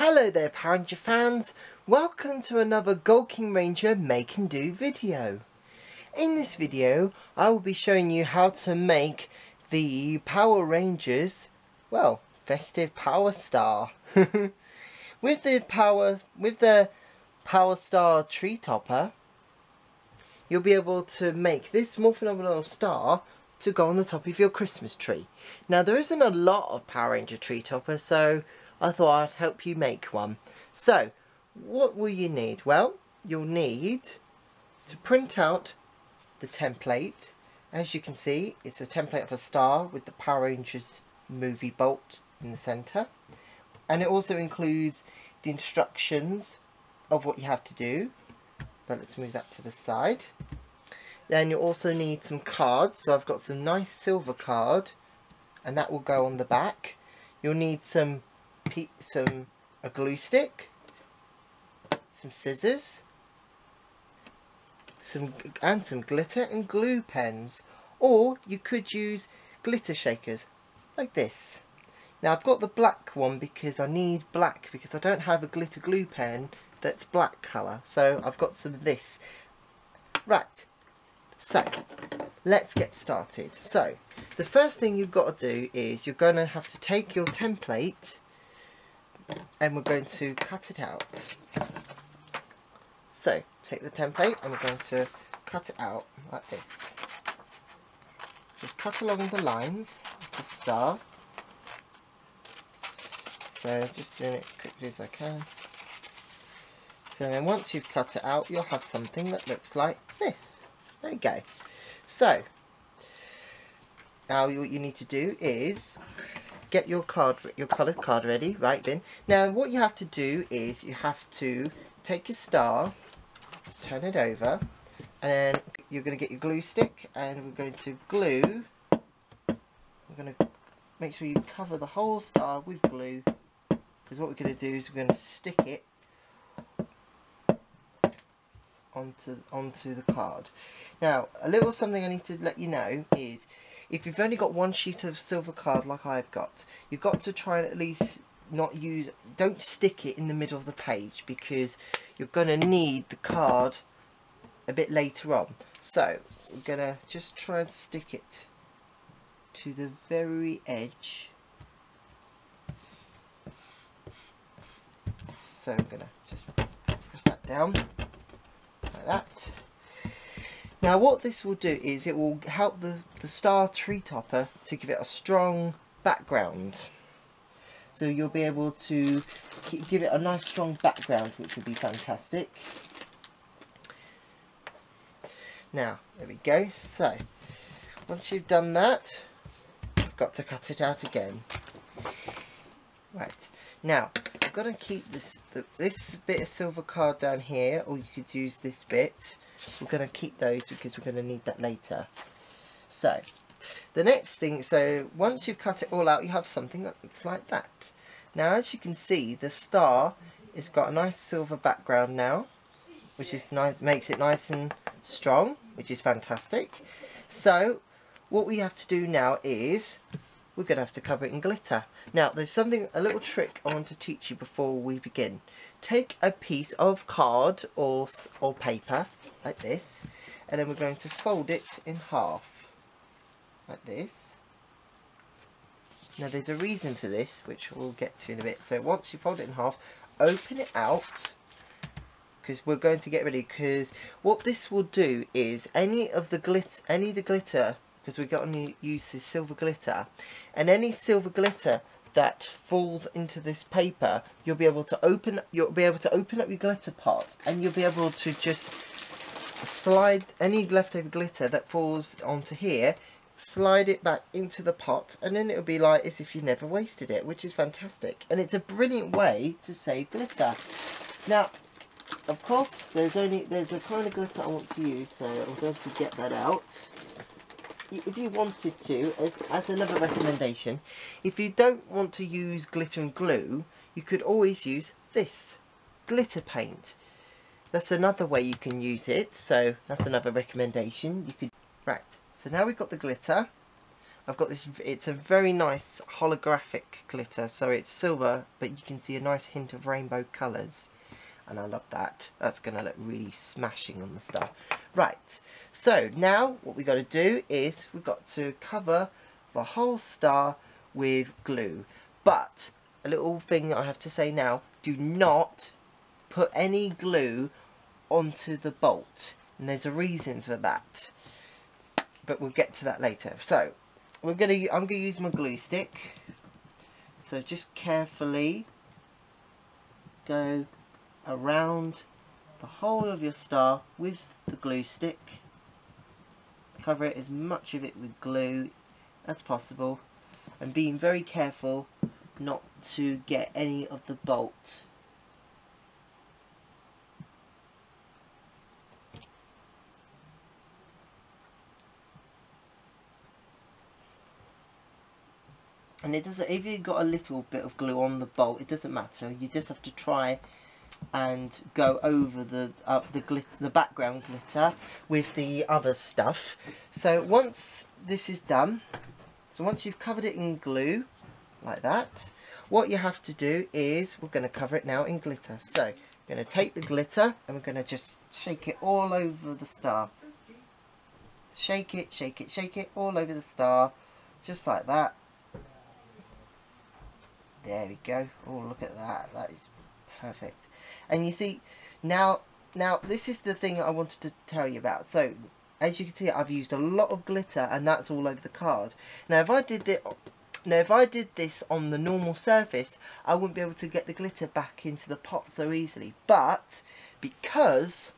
Hello there Power Ranger fans, welcome to another GoldKingRanger make and do video. In this video I will be showing you how to make the Power Rangers, well, festive Power Star. with the Power Star tree topper, you'll be able to make this more phenomenal star to go on the top of your Christmas tree. Now there isn't a lot of Power Ranger tree toppers, so I thought I'd help you make one. So, what will you need? Well, you'll need to print out the template. As you can see, it's a template of a star with the Power Rangers movie bolt in the centre. And it also includes the instructions of what you have to do. But let's move that to the side. Then you'll also need some cards. So I've got some nice silver card, and that will go on the back. You'll need a glue stick, some scissors, some glitter and glue pens, or you could use glitter shakers like this. Now I've got the black one because I need black because I don't have a glitter glue pen that's black colour, so I've got some of this. Right, so let's get started. So the first thing you've got to do is you're going to have to take your template and we're going to cut it out. So take the template and we're going to cut it out like this. Just cut along the lines of the star. So just doing it quickly as I can. So then once you've cut it out, you'll have something that looks like this. There you go. So now what you need to do is get your coloured card ready, right then. Now what you have to do is you have to take your star, turn it over, and then you're going to get your glue stick and we're going to glue. We're going to make sure you cover the whole star with glue, because what we're going to do is we're going to stick it onto the card. Now a little something I need to let you know is, if you've only got one sheet of silver card like I've got, you've got to try and at least don't stick it in the middle of the page, because you're going to need the card a bit later on. So we're going to just try and stick it to the very edge. So I'm going to just press that down like that. Now what this will do is it will help the star tree topper to give it a strong background. So you'll be able to give it a nice strong background, which would be fantastic. Now there we go. So once you've done that, you've got to cut it out again. Right, now I'm going to keep this bit of silver card down here, or you could use this bit. We're going to keep those because we're going to need that later. So the next thing, so once you've cut it all out, you have something that looks like that. Now as you can see, the star has got a nice silver background now, which is nice, makes it nice and strong, which is fantastic. So what we have to do now is we're going to have to cover it in glitter. Now there's a little trick I want to teach you before we begin. Take a piece of card or paper like this, and then we're going to fold it in half like this. Now there's a reason for this, which we'll get to in a bit. So once you fold it in half, open it out, because we're going to get ready, because what this will do is any of the glitter, because we're going to use this silver glitter, and any silver glitter that falls into this paper, you'll be able to open up your glitter pot, and you'll be able to just slide any leftover glitter that falls onto here, slide it back into the pot, and then it'll be like as if you never wasted it, which is fantastic. And it's a brilliant way to save glitter. Now of course there's a kind of glitter I want to use, so I'm going to get that out. If you wanted to, as another recommendation, if you don't want to use glitter and glue, you could always use this glitter paint. That's another way you can use it, so that's another recommendation. Right, so now we've got the glitter. I've got this, it's a very nice holographic glitter, so it's silver, but you can see a nice hint of rainbow colours. And I love that. That's going to look really smashing on the star. Right, so now what we've got to do is we've got to cover the whole star with glue. But a little thing I have to say now, do not put any glue onto the bolt. And there's a reason for that. But we'll get to that later. So, I'm going to use my glue stick. So just carefully go around the whole of your star with the glue stick. Cover it as much of it with glue as possible, and being very careful not to get any of the bolt. And it doesn't, if you've got a little bit of glue on the bolt, it doesn't matter. You just have to try and go over the glitter, the background glitter, with the other stuff. So once this is done, so once you've covered it in glue like that, what you have to do is we're going to cover it now in glitter. So we're going to take the glitter and we're going to just shake it all over the star. Shake it, shake it, shake it all over the star, just like that. There we go. Oh, look at that. That is perfect. And you see, now this is the thing I wanted to tell you about. So, as you can see, I've used a lot of glitter, and that's all over the card. Now, if I did this on the normal surface, I wouldn't be able to get the glitter back into the pot so easily. But because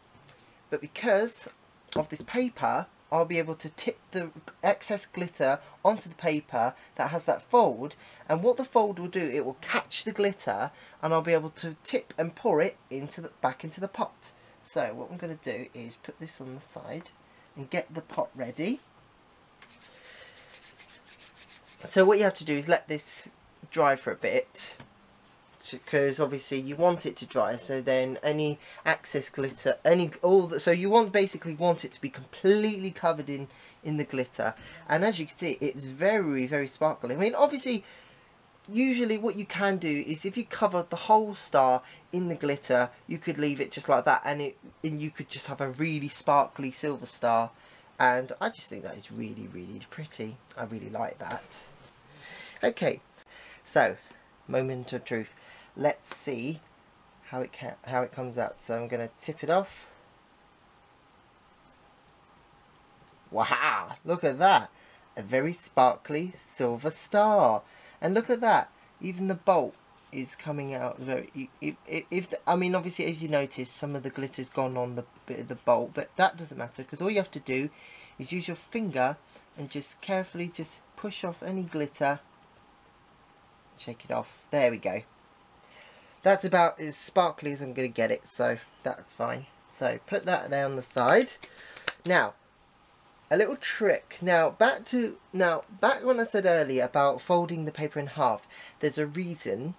of this paper, I'll be able to tip the excess glitter onto the paper that has that fold, and what the fold will do, it will catch the glitter, and I'll be able to tip and pour it back into the pot. So what I'm going to do is put this on the side and get the pot ready. So what you have to do is let this dry for a bit, because obviously you want it to dry, so then any excess glitter, so you basically want it to be completely covered in the glitter. And as you can see, it's very, very sparkly. I mean, obviously, usually what you can do is if you cover the whole star in the glitter, you could leave it just like that, and you could just have a really sparkly silver star. And I just think that is really, really pretty. I really like that. Okay, so moment of truth. Let's see how it comes out. So I'm going to tip it off. Wow! Look at that! A very sparkly silver star. And look at that! Even the bolt is coming out very. I mean, obviously, as you notice, some of the glitter's gone on the bit of the bolt, but that doesn't matter, because all you have to do is use your finger and just carefully just push off any glitter. Shake it off. There we go. That's about as sparkly as I'm going to get it, so that's fine. So put that there on the side. Now, a little trick. Now back when I said earlier about folding the paper in half, there's a reason.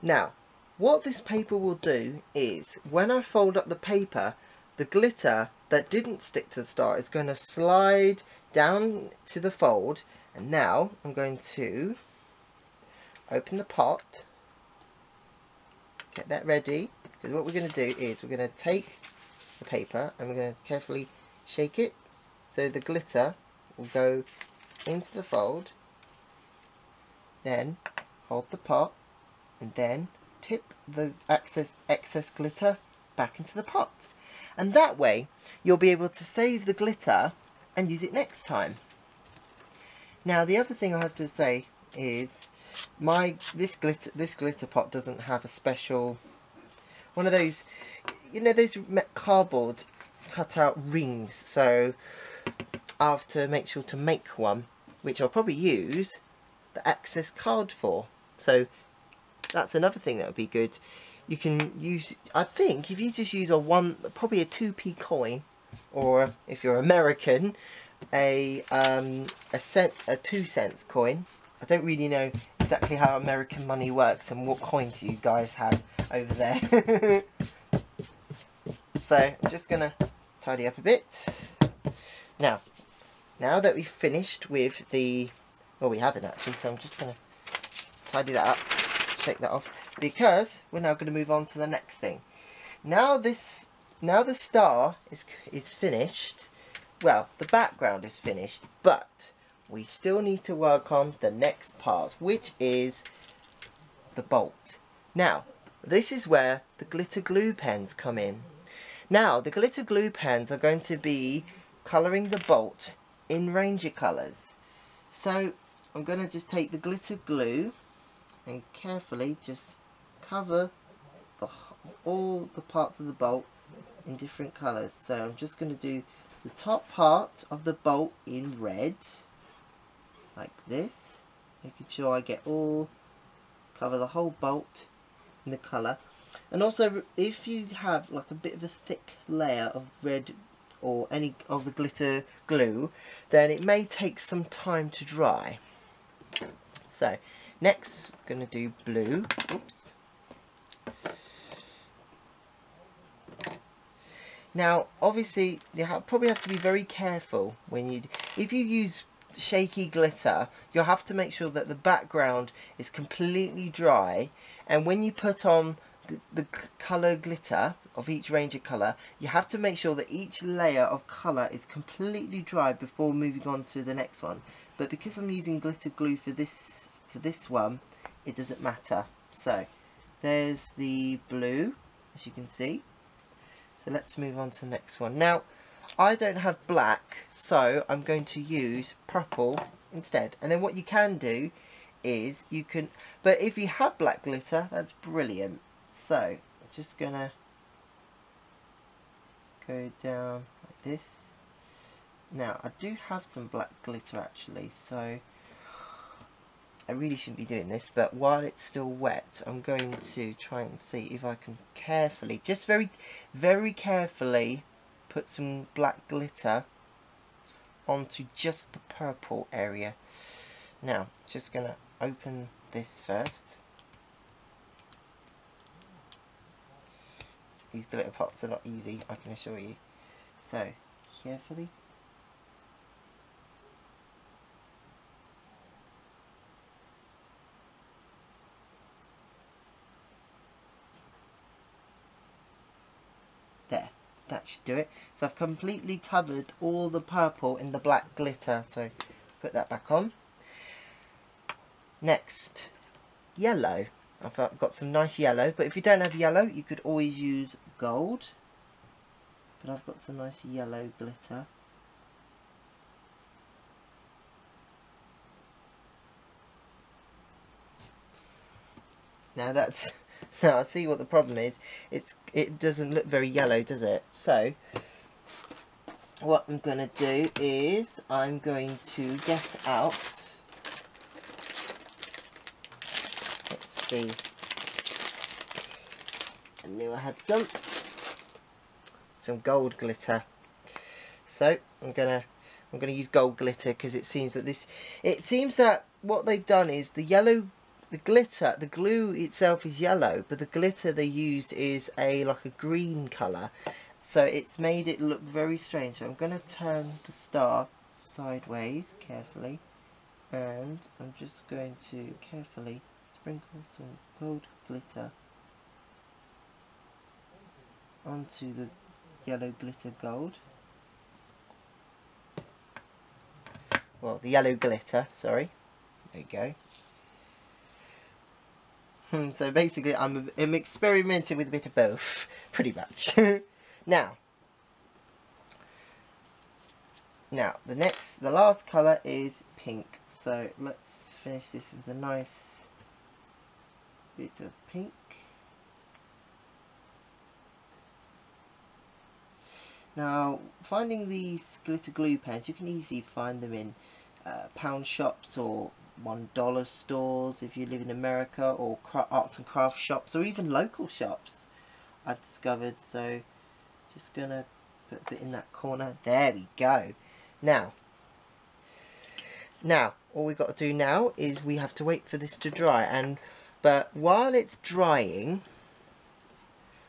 Now, what this paper will do is, when I fold up the paper, the glitter that didn't stick to the star is going to slide down to the fold. And now I'm going to open the pot. Get that ready, because what we're going to do is we're going to take the paper and we're going to carefully shake it so the glitter will go into the fold. Then hold the pot and then tip the excess glitter back into the pot. And that way you'll be able to save the glitter and use it next time. Now the other thing I have to say is this glitter pot doesn't have a special one of those, you know, those cardboard cut out rings, so I have to make sure to make one, which I'll probably use the excess card for. So that's another thing that would be good. You can use, I think, if you just use probably a 2p coin, or if you're American, a 2 cents coin. I don't really know exactly how American money works and what coin do you guys have over there. So I'm just going to tidy up a bit. Now that we've finished with the Well, we haven't actually, so I'm just going to tidy that up, shake that off, because we're now going to move on to the next thing. Now the star is finished. Well, the background is finished, but we still need to work on the next part, which is the bolt. Now, this is where the glitter glue pens come in. Now, the glitter glue pens are going to be colouring the bolt in Ranger colours. So, I'm going to just take the glitter glue and carefully just cover all the parts of the bolt in different colours. So, I'm just going to do the top part of the bolt in red, like this, making sure I cover the whole bolt in the colour. And also, if you have like a bit of a thick layer of red or any of the glitter glue, then it may take some time to dry. So next we're going to do blue. Oops. Now obviously you probably have to be very careful when if you use shaky glitter, you'll have to make sure that the background is completely dry, and when you put on the colour glitter of each Ranger colour, you have to make sure that each layer of colour is completely dry before moving on to the next one. But because I'm using glitter glue for this one, it doesn't matter. So there's the blue, as you can see. So let's move on to the next one. Now I don't have black, so I'm going to use purple instead. And then what you can do is but if you have black glitter, that's brilliant. So I'm just gonna go down like this. Now I do have some black glitter actually, so I really shouldn't be doing this, but while it's still wet, I'm going to try and see if I can carefully, just very, very carefully, put some black glitter onto just the purple area. Now, just gonna open this first. These glitter pots are not easy, I can assure you. So, carefully. There, that should do it. So I've completely covered all the purple in the black glitter, so put that back on. Next, yellow. I've got some nice yellow, but if you don't have yellow, you could always use gold. But I've got some nice yellow glitter. Now I see what the problem is. It doesn't look very yellow, does it? So what I'm going to do is I'm going to get out. Let's see. I knew I had some gold glitter. So I'm gonna use gold glitter because it seems that what they've done is the glitter, the glue itself is yellow, but the glitter they used is like a green colour. So it's made it look very strange. So I'm going to turn the star sideways carefully, and I'm just going to carefully sprinkle some gold glitter onto the yellow glitter gold. Well, the yellow glitter, sorry. There you go. So basically I'm experimenting with a bit of both, pretty much. Now the last colour is pink. So let's finish this with a nice bit of pink. Now, finding these glitter glue pens, you can easily find them in pound shops or $1 stores if you live in America, or arts and crafts shops, or even local shops, I've discovered. So just gonna put a bit in that corner. There we go. Now all we got to do now is we have to wait for this to dry. But while it's drying,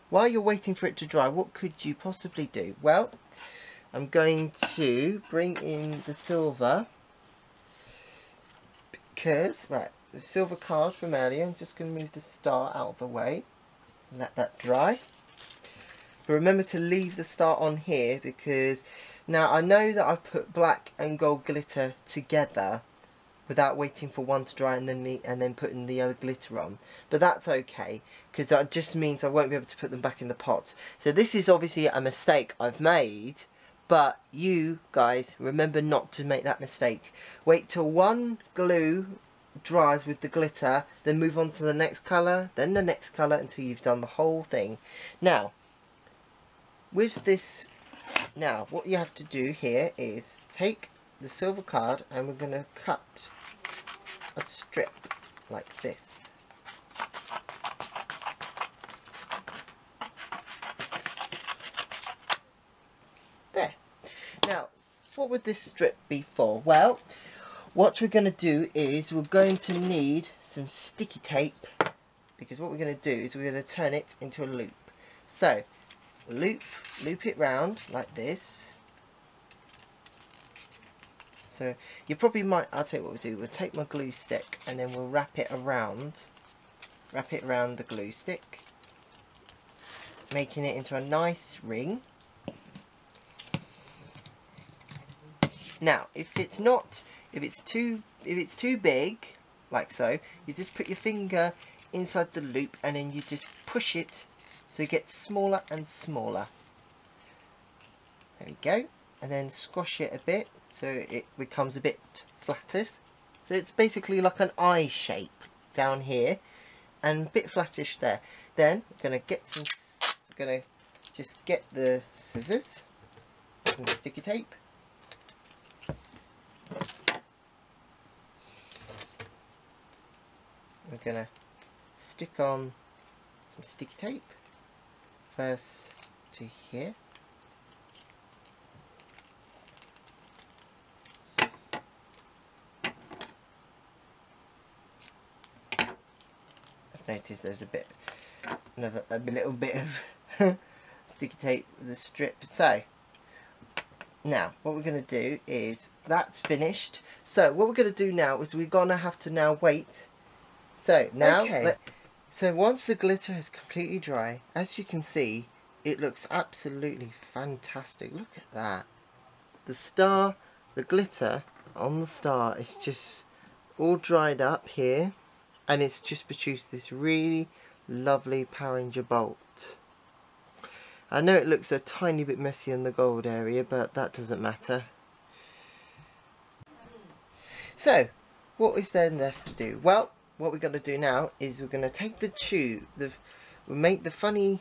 while you're waiting for it to dry, what could you possibly do? Well, I'm going to bring in the silver because, right, the silver card from earlier, I'm just going to move the star out of the way and let that dry. But remember to leave the star on here, because now I know that I've put black and gold glitter together without waiting for one to dry and then putting the other glitter on. But that's okay, because that just means I won't be able to put them back in the pot. So this is obviously a mistake I've made, but you guys remember not to make that mistake. Wait till one glue dries with the glitter, then move on to the next colour, then the next colour, until you've done the whole thing. Now, with this, now what you have to do here is take the silver card and we're going to cut a strip like this. There. Now, what would this strip be for? Well, what we're going to do is we're going to need some sticky tape, because what we're going to do is we're going to turn it into a loop. So, loop it round like this. So you probably might, I'll tell you what we'll do, we'll take my glue stick and then we'll wrap it around the glue stick, making it into a nice ring. Now if it's too big, like so, you just put your finger inside the loop and then you just push it so it gets smaller and smaller. There we go. And then squash it a bit so it becomes a bit flatter. So it's basically like an eye shape down here and a bit flattish there. Then we're going to just get the scissors and the sticky tape. We're going to stick on some sticky tape first to here. Notice there's a little bit of sticky tape with a strip. So now what we're going to do is, that's finished. So what we're going to do now is we're going to have to now wait. So now, so once the glitter is completely dry, as you can see, it looks absolutely fantastic. Look at that. The star, the glitter on the star is just all dried up here. And it's just produced this really lovely Power Ranger bolt. I know it looks a tiny bit messy in the gold area, but that doesn't matter. So, what is there left to do? Well, what we're going to do now is we're going to take the tube, we'll make the funny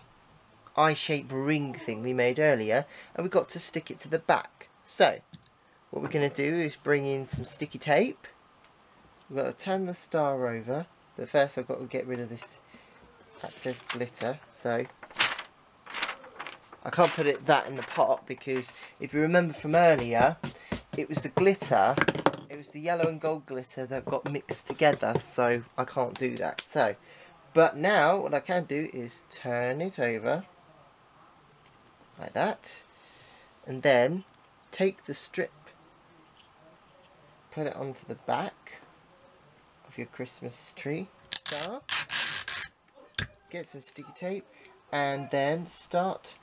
eye-shaped ring thing we made earlier, and we've got to stick it to the back. So, what we're going to do is bring in some sticky tape. We've got to turn the star over. But first I've got to get rid of this excess glitter, so I can't put that in the pot, because if you remember from earlier, it was the glitter, it was the yellow and gold glitter that got mixed together, so I can't do that. So, but now what I can do is turn it over like that, and then take the strip, put it onto the back of your Christmas tree star, get some sticky tape, and then start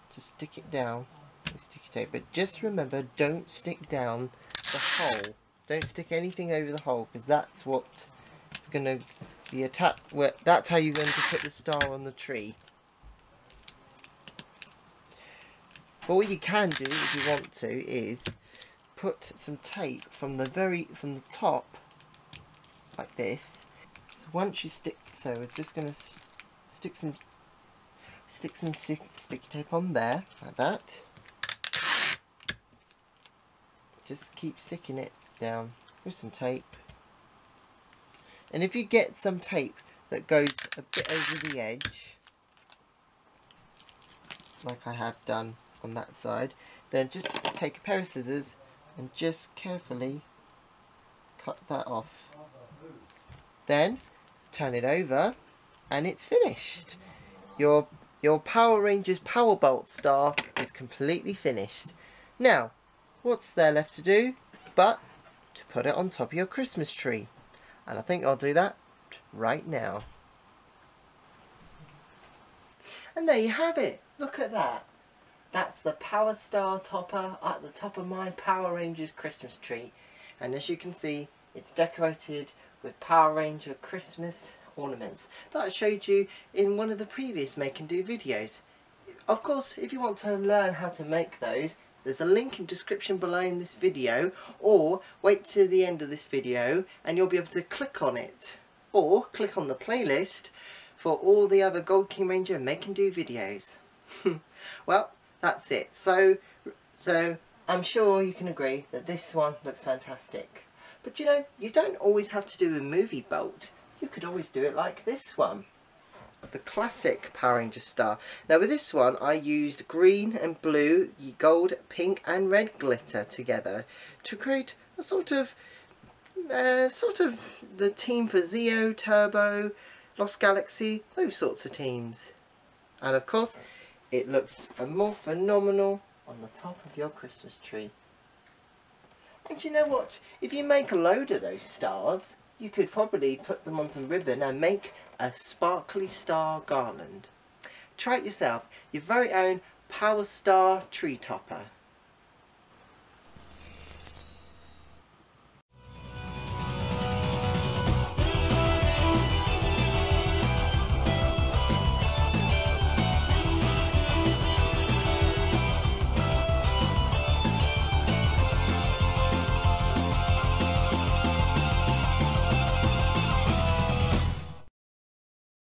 to stick it down with sticky tape. But just remember, don't stick down the hole. Don't stick anything over the hole, because that's what it's going to be attached. That's how you're going to put the star on the tree. But what you can do, if you want to, is put some tape from the top, like this. So once you stick, so we're just going to stick some sticky tape on there, like that. Just keep sticking it down with some tape. And if you get some tape that goes a bit over the edge, like I have done on that side, then just take a pair of scissors and just carefully cut that off. Then turn it over and it's finished. Your Power Rangers Power Bolt star is completely finished. Now, what's there left to do but to put it on top of your Christmas tree? And I think I'll do that right now. And there you have it. Look at that. That's the Power Star topper at the top of my Power Rangers Christmas tree. And as you can see, it's decorated with Power Ranger Christmas ornaments that I showed you in one of the previous make and do videos. Of course, if you want to learn how to make those, there's a link in the description below in this video, or wait till the end of this video and you'll be able to click on it, or click on the playlist for all the other GoldKingRanger make and do videos. Well, that's it. So I'm sure you can agree that this one looks fantastic. But you know, you don't always have to do a movie bolt. You could always do it like this one. The classic Power Ranger star. Now with this one I used green and blue, gold, pink and red glitter together to create a sort of the team for Zeo, Turbo, Lost Galaxy, those sorts of teams. And of course it looks more phenomenal on the top of your Christmas tree. And you know what? If you make a load of those stars, you could probably put them on some ribbon and make a sparkly star garland. Try it yourself. Your very own Power Star tree topper.